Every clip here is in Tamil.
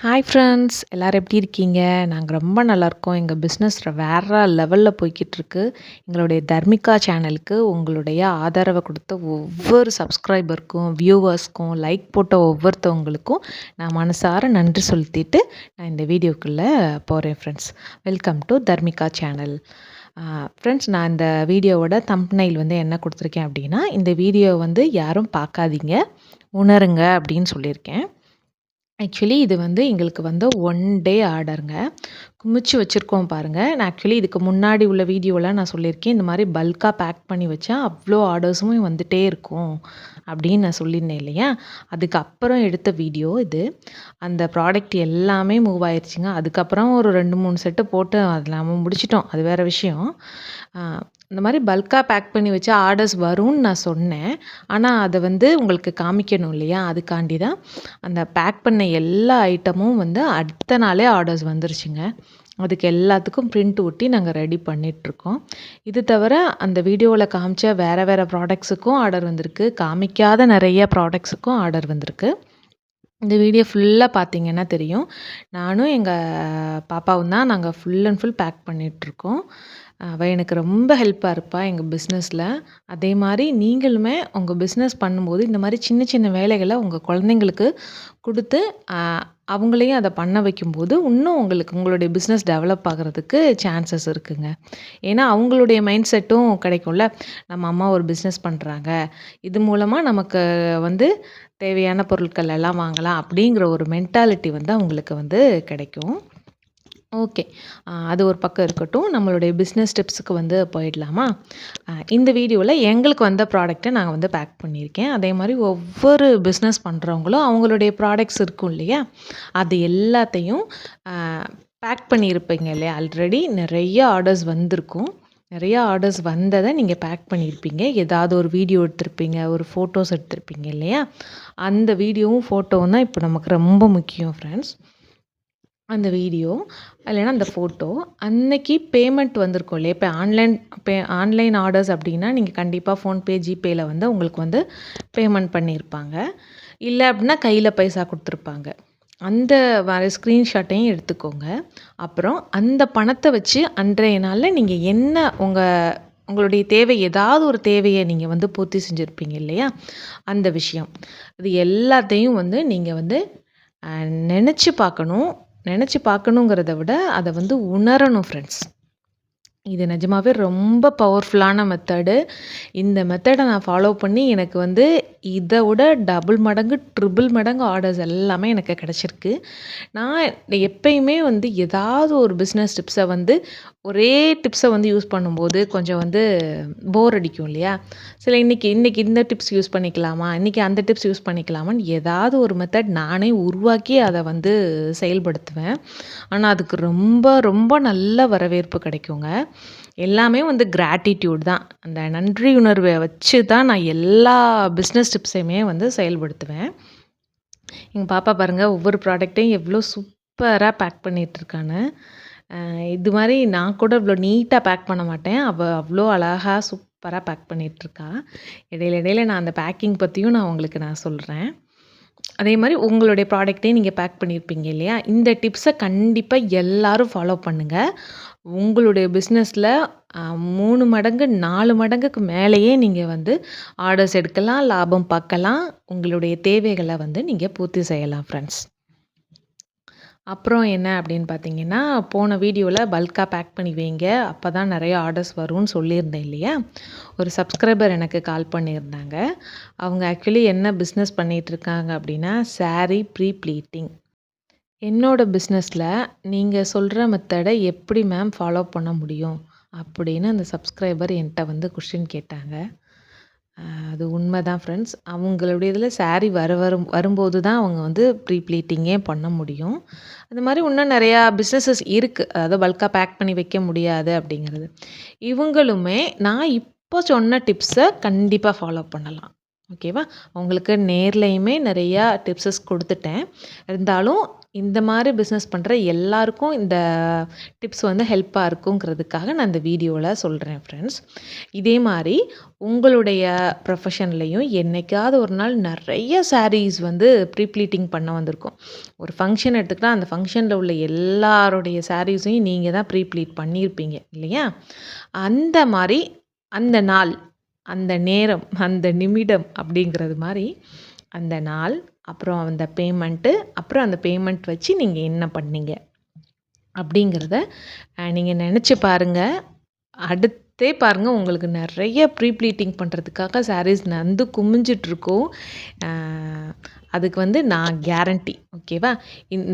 ஹாய் ஃப்ரெண்ட்ஸ் எல்லோரும் எப்படி இருக்கீங்க? நாங்கள் ரொம்ப நல்லாயிருக்கோம். எங்கள் பிஸ்னஸ் வேறு லெவலில் போய்கிட்டுருக்கு. எங்களுடைய தர்மிகா சேனலுக்கு உங்களுடைய ஆதரவை கொடுத்த ஒவ்வொரு சப்ஸ்கிரைபருக்கும், வியூவர்ஸ்க்கும், லைக் போட்ட ஒவ்வொருத்தவங்களுக்கும் நான் மனசார நன்றி செலுத்திட்டு நான் இந்த வீடியோக்குள்ளே போகிறேன் friends. Welcome to Dharmika channel. Friends, நான் இந்த வீடியோவோட தம்ப்நெயில் வந்து என்ன கொடுத்துருக்கேன் அப்படின்னா, இந்த வீடியோ வந்து யாரும் பார்க்காதீங்க, உணருங்க அப்படின்னு சொல்லியிருக்கேன். ஆக்சுவலி இது வந்து எங்களுக்கு வந்து 1 டே ஆர்டருங்க. குமிச்சு வச்சுருக்கோம் பாருங்கள். நான் ஆக்சுவலி இதுக்கு முன்னாடி உள்ள வீடியோவில் நான் சொல்லியிருக்கேன், இந்த மாதிரி பல்காக பேக் பண்ணி வச்சா அவ்வளோ ஆர்டர்ஸும் வந்துகிட்டே இருக்கும் அப்படின்னு நான் சொல்லியிருந்தேன் இல்லையா? அதுக்கப்புறம் எடுத்த வீடியோ இது. அந்த ப்ராடக்ட் எல்லாமே மூவ் ஆயிடுச்சுங்க. அதுக்கப்புறம் ஒரு 2, 3 செட்டு போட்டு அது நம்ம முடிச்சிட்டோம். அது வேறு விஷயம். இந்த மாதிரி பல்காக பேக் பண்ணி வச்சா ஆர்டர்ஸ் வரும்னு நான் சொன்னேன். ஆனால் அதை வந்து உங்களுக்கு காமிக்கணும் இல்லையா? அதுக்காண்டி தான் அந்த பேக் பண்ண எல்லா ஐட்டமும் வந்து அடுத்த நாளே ஆர்டர்ஸ் வந்துருச்சுங்க. அதுக்கு எல்லாத்துக்கும் பிரிண்ட் ஒட்டி நாங்கள் ரெடி பண்ணிகிட்ருக்கோம். இது தவிர அந்த வீடியோவில் காமிச்ச வேறு ப்ராடக்ட்ஸுக்கும் ஆர்டர் வந்திருக்கு. காமிக்காத நிறைய ப்ராடக்ட்ஸுக்கும் ஆர்டர் வந்திருக்கு. இந்த வீடியோ ஃபுல்லாக பார்த்தீங்கன்னா தெரியும். நானும் எங்கள் பாப்பாவும் தான் நாங்கள் ஃபுல் அண்ட் ஃபுல் பேக் பண்ணிகிட்ருக்கோம். அவள் எனக்கு ரொம்ப ஹெல்ப்பாக இருப்பாள் எங்கள் பிஸ்னஸில். அதே மாதிரி நீங்களுமே உங்கள் பிஸ்னஸ் பண்ணும்போது இந்த மாதிரி சின்ன சின்ன வேலைகளை உங்கள் குழந்தைங்களுக்கு கொடுத்து அவங்களையும் அதை பண்ண வைக்கும்போது இன்னும் உங்களுடைய பிஸ்னஸ் டெவலப் ஆகிறதுக்கு சான்சஸ் இருக்குங்க. ஏன்னா அவங்களுடைய மைண்ட் செட்டும் கிடைக்கும்ல. நம்ம அம்மா ஒரு பிஸ்னஸ் பண்ணுறாங்க, இது மூலமாக நமக்கு வந்து தேவையான பொருட்கள் எல்லாம் வாங்கலாம் அப்படிங்கிற ஒரு மென்டாலிட்டி வந்து அவங்களுக்கு வந்து கிடைக்கும். ஓகே. அது ஒரு பக்கம் இருக்கட்டும். நம்மளுடைய பிஸ்னஸ் டிப்ஸுக்கு வந்து போயிடலாமா? இந்த வீடியோவில் எங்களுக்கு வந்த ப்ராடக்ட்டை நாங்கள் வந்து பேக் பண்ணியிருக்கேன். அதே மாதிரி ஒவ்வொரு பிஸ்னஸ் பண்ணுறவங்களும் அவங்களுடைய ப்ராடக்ட்ஸ் இருக்கும் இல்லையா? அது எல்லாத்தையும் பேக் பண்ணியிருப்பீங்க இல்லையா? ஆல்ரெடி நிறைய ஆர்டர்ஸ் வந்திருக்கும். நிறையா ஆர்டர்ஸ் வந்ததை நீங்கள் பேக் பண்ணியிருப்பீங்க. ஏதாவது ஒரு வீடியோ எடுத்திருப்பீங்க, ஒரு ஃபோட்டோஸ் எடுத்திருப்பீங்க இல்லையா? அந்த வீடியோவும் ஃபோட்டோவும் தான் இப்போ நமக்கு ரொம்ப முக்கியம் ஃப்ரெண்ட்ஸ். அந்த வீடியோ இல்லைன்னா அந்த ஃபோட்டோ அன்னைக்கு பேமெண்ட் வந்திருக்கும் இல்லையா? இப்போ ஆன்லைன் ஆர்டர்ஸ் அப்படின்னா நீங்கள் கண்டிப்பாக ஃபோன்பே, ஜிபேயில் வந்து உங்களுக்கு வந்து பேமெண்ட் பண்ணியிருப்பாங்க. இல்லை அப்படின்னா கையில் பைசா கொடுத்துருப்பாங்க. அந்த ஸ்க்ரீன்ஷாட்டையும் எடுத்துக்கோங்க. அப்புறம் அந்த பணத்தை வச்சு அன்றைய நாளில் நீங்கள் என்ன உங்களுடைய தேவை, ஏதாவது ஒரு தேவையை நீங்கள் வந்து பூர்த்தி செஞ்சுருப்பீங்க இல்லையா? அந்த விஷயம் இது எல்லாத்தையும் வந்து நீங்கள் வந்து நினச்சி பார்க்கணும். நினச்சி பார்க்கணுங்கிறத விட அதை வந்து உணரணும் ஃப்ரெண்ட்ஸ். இது நிஜமாவே ரொம்ப பவர்ஃபுல்லான மெத்தடு. இந்த மெத்தடை நான் ஃபாலோ பண்ணி எனக்கு வந்து இதை விட டபுள் மடங்கு, ட்ரிபிள் மடங்கு ஆர்டர்ஸ் எல்லாமே எனக்கு கிடச்சிருக்கு. நான் எப்பயுமே வந்து ஏதாவது ஒரு பிஸ்னஸ் டிப்ஸை வந்து ஒரே டிப்ஸை வந்து யூஸ் பண்ணும்போது கொஞ்சம் வந்து போர் அடிக்கும் இல்லையா? சில இன்றைக்கி இந்த டிப்ஸ் யூஸ் பண்ணிக்கலாமா, இன்றைக்கி அந்த டிப்ஸ் யூஸ் பண்ணிக்கலாமான்னு ஏதாவது ஒரு மெத்தட் நானே உருவாக்கி அதை வந்து செயல்படுத்துவேன். ஆனால் அதுக்கு ரொம்ப ரொம்ப நல்ல வரவேற்பு கிடைக்குங்க. எல்லாமே வந்து கிராட்டிடியூட் தான். அந்த நன்றி உணர்வை வச்சு தான் நான் எல்லா பிஸ்னஸ் டிப்ஸையுமே வந்து செயல்படுத்துவேன். எங்கள் பாப்பா பாருங்கள், ஒவ்வொரு ப்ராடக்ட்டையும் எவ்வளோ சூப்பராக பேக் பண்ணிகிட்ருக்கான்னு. இது மாதிரி நான் கூட இவ்வளோ நீட்டாக பேக் பண்ண மாட்டேன். அவள் அவ்வளோ அழகாக சூப்பராக பேக் பண்ணிகிட்ருக்கா. இடையில நான் அந்த பேக்கிங் பற்றியும் உங்களுக்கு நான் சொல்கிறேன். அதே மாதிரி உங்களுடைய ப்ராடக்ட்டையும் நீங்கள் பேக் பண்ணியிருப்பீங்க இல்லையா? இந்த டிப்ஸை கண்டிப்பாக எல்லோரும் ஃபாலோ பண்ணுங்கள். உங்களுடைய பிஸ்னஸில் 3 மடங்கு 4 மடங்குக்கு மேலேயே நீங்கள் வந்து ஆர்டர்ஸ் எடுக்கலாம், லாபம் பார்க்கலாம், உங்களுடைய தேவைகளை வந்து நீங்கள் பூர்த்தி செய்யலாம் ஃப்ரெண்ட்ஸ். அப்புறம் என்ன அப்படின்னு பார்த்தீங்கன்னா, போன வீடியோவில் பல்காக பேக் பண்ணி வைங்க, அப்போ தான் நிறைய ஆர்டர்ஸ் வரும்னு சொல்லியிருந்தேன் இல்லையா? ஒரு சப்ஸ்கிரைபர் எனக்கு கால் பண்ணியிருந்தாங்க. அவங்க ஆக்சுவலி என்ன பிஸ்னஸ் பண்ணிகிட்ருக்காங்க அப்படின்னா, சாரீ ப்ரீ ப்ளீட்டிங். என்னோடய பிஸ்னஸில் நீங்கள் சொல்கிற மெத்தடை எப்படி மேம் ஃபாலோ பண்ண முடியும் அப்படின்னு அந்த சப்ஸ்கிரைபர் என்கிட்ட வந்து கொஸ்டின் கேட்டாங்க. அது உண்மை தான் ஃப்ரெண்ட்ஸ். அவங்களுடைய இதில் சாரீ வரும்போது தான் அவங்க வந்து ப்ரீ ப்ளீட்டிங்கே பண்ண முடியும். அது மாதிரி இன்னும் நிறையா பிஸ்னஸஸ் இருக்குது. அதாவது பல்காக பேக் பண்ணி வைக்க முடியாது அப்படிங்கிறது. இவங்களுமே நான் இப்போ சொன்ன டிப்ஸை கண்டிப்பாக ஃபாலோ பண்ணலாம். ஓகேவா? அவங்களுக்கு நேர்லேயுமே நிறையா டிப்ஸஸ் கொடுத்துட்டேன். இருந்தாலும் இந்த மாதிரி பிஸ்னஸ் பண்ணுற எல்லாருக்கும் இந்த டிப்ஸ் வந்து ஹெல்ப்பாக இருக்குங்கிறதுக்காக நான் இந்த வீடியோவில் சொல்கிறேன் ஃப்ரெண்ட்ஸ். இதே மாதிரி உங்களுடைய ப்ரொஃபஷன்லேயும் என்னைக்காவது ஒரு நாள் நிறைய சாரீஸ் வந்து ப்ரீ ப்ளீட்டிங் பண்ண வந்திருக்கும். ஒரு ஃபங்க்ஷன் எடுத்துக்கிட்டால் அந்த ஃபங்க்ஷனில் உள்ள எல்லாருடைய சாரீஸையும் நீங்கள் தான் ப்ரீ ப்ளீட் பண்ணியிருப்பீங்க இல்லையா? அந்த மாதிரி அந்த நாள், அந்த நேரம், அந்த நிமிடம் அப்படிங்கிறது மாதிரி அந்த நாள், அப்புறம் அந்த பேமெண்ட்டு, அப்புறம் அந்த பேமெண்ட் வச்சு நீங்கள் என்ன பண்ணீங்க அப்படிங்கிறத நீங்கள் நினச்சி பாருங்கள். அடுத்தே பாருங்கள், உங்களுக்கு நிறைய ப்ரீ ப்ளீட்டிங் பண்ணுறதுக்காக சாரீஸ் நந்து குமிஞ்சிட்ருக்கும். அதுக்கு வந்து நான் கேரண்டி. ஓகேவா?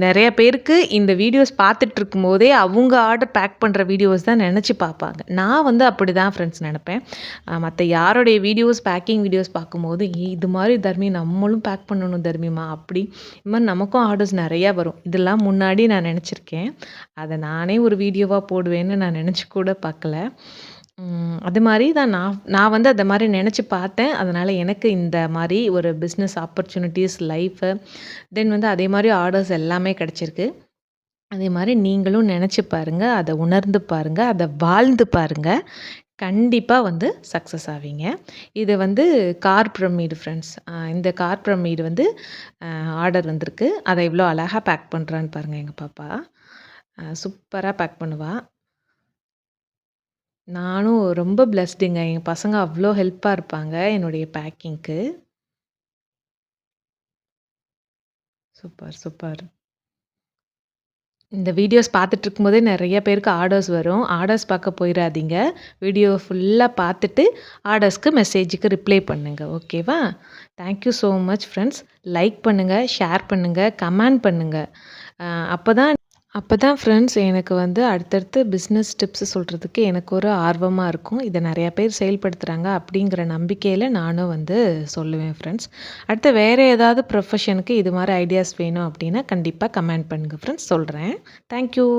நிறைய பேருக்கு இந்த வீடியோஸ் பார்த்துட்ருக்கும் போதே அவங்க ஆர்டர் பேக் பண்ணுற வீடியோஸ் தான் நினச்சி பார்ப்பாங்க. நான் வந்து அப்படி தான் ஃப்ரெண்ட்ஸ் நினப்பேன். மற்ற யாருடைய வீடியோஸ் பேக்கிங் வீடியோஸ் பார்க்கும்போது இது மாதிரி தர்மி நம்மளும் பேக் பண்ணணும் தர்மிமா அப்படி இது மாதிரி நமக்கும் ஆர்டர்ஸ் நிறையா வரும். இதெல்லாம் முன்னாடி நான் நினச்சிருக்கேன். அதை நானே ஒரு வீடியோவாக போடுவேன்னு நான் நினச்சி கூட பார்க்கல. அது மாதிரி தான் நான் வந்து அந்த மாதிரி நினச்சி பார்த்தேன். அதனால் எனக்கு இந்த மாதிரி ஒரு பிஸ்னஸ் ஆப்பர்ச்சுனிட்டிஸ், லைஃபு, தென் வந்து அதே மாதிரி ஆர்டர்ஸ் எல்லாமே கிடச்சிருக்கு. அதே மாதிரி நீங்களும் நினச்சி பாருங்கள், அதை உணர்ந்து பாருங்கள், அதை வாழ்ந்து பாருங்கள். கண்டிப்பாக வந்து சக்ஸஸ் ஆவீங்க. இது வந்து கார் பிரமிடு ஃப்ரெண்ட்ஸ். இந்த கார் பிரமிடு வந்து ஆர்டர் வந்திருக்கு. அதை எவ்வளோ அழகாக பேக் பண்ணுறான்னு பாருங்கள் எங்கள் பாப்பா. சூப்பராக பேக் பண்ணுவா. நானும் ரொம்ப பிளெஸ்டுங்க. என் பசங்க அவ்வளோ ஹெல்ப்பா இருப்பாங்க என்னுடைய பேக்கிங்க்கு. Super, super. இந்த வீடியோஸ் பார்த்துட்ருக்கும்போதே நெறைய பேருக்கு ஆர்டர்ஸ் வரும். ஆர்டர்ஸ் பார்க்க போயிறாதீங்க. வீடியோ ஃபுல்லா பார்த்துட்டு ஆர்டர்ஸ்க்கு மெசேஜுக்கு ரிப்ளை பண்ணுங்க. ஓகேவா? Thank you so much friends. Like பண்ணுங்க, ஷேர் பண்ணுங்க, கமெண்ட் பண்ணுங்க. அப்பதான் ஃப்ரெண்ட்ஸ் எனக்கு வந்து அடுத்தடுத்து பிஸ்னஸ் டிப்ஸ் சொல்கிறதுக்கு எனக்கு ஒரு ஆர்வமா இருக்கும். இதை நிறையா பேர் செயல்படுத்துகிறாங்க அப்படிங்கிற நம்பிக்கையில் நானும் வந்து சொல்லுவேன் ஃப்ரெண்ட்ஸ். அடுத்து வேறு ஏதாவது ப்ரொஃபஷனுக்கு இது மாதிரி ஐடியாஸ் வேணும் அப்படின்னா கண்டிப்பாக கமெண்ட் பண்ணுங்கள் ஃப்ரெண்ட்ஸ், சொல்கிறேன். Thank you.